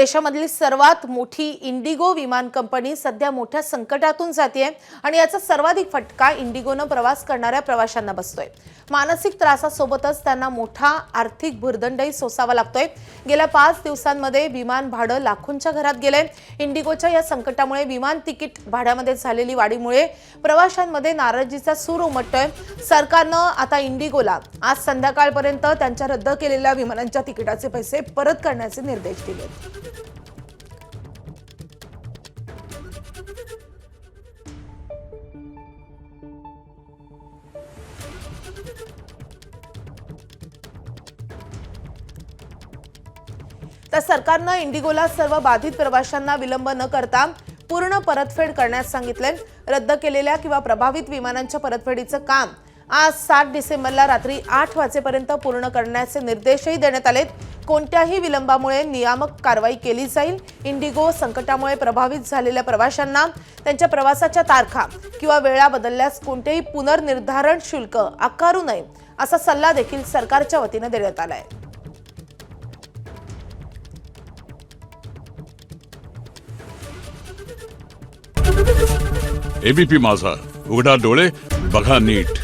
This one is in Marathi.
देशामधली सर्वात मोठी इंडिगो विमान कंपनी सध्या मोठ्या संकटातून जाते आणि याचा सर्वाधिक फटका इंडिगोनं प्रवास करणाऱ्या प्रवाशांना बसतोय। मानसिक त्रासासोबतच त्यांना मोठा आर्थिक भुर्दंडही सोसावा लागतोय। गेल्या 5 दिवसांमध्ये विमान भाडं लाखोंच्या घरात गेलंय। इंडिगोच्या या संकटामुळे विमान तिकीट भाड्यामध्ये झालेली वाढीमुळे प्रवाशांमध्ये नाराजीचा सूर उमटतोय। सरकारनं आता इंडिगोला आज संध्याकाळपर्यंत त्यांच्या रद्द केलेल्या विमानांच्या तिकिटाचे पैसे परत करण्याचे निर्देश दिले। तर सरकारनं इंडिगोला सर्व बाधित प्रवाशांना विलंब न करता पूर्ण परतफेड करण्यास सांगितले। रद्द केलेल्या किंवा प्रभावित विमानांच्या परतफेडीचं काम आज 7 डिसेंबरला रात्री 8 वाजेपर्यंत पूर्ण करण्याचे निर्देशही देण्यात आलेत। कोणत्याही विलंबामुळे नियामक कारवाई केली जाईल। इंडिगो संकटामुळे प्रभावित झालेल्या प्रवाशांना त्यांच्या प्रवासाच्या तारखा किंवा वेळा बदलल्यास कोणतेही पुनर्निर्धारण शुल्क आकारू नये असा सल्ला देखील सरकारच्या वतीने देण्यात आलाय। एबीपी माझा, उघडा डोळे बघा नीट।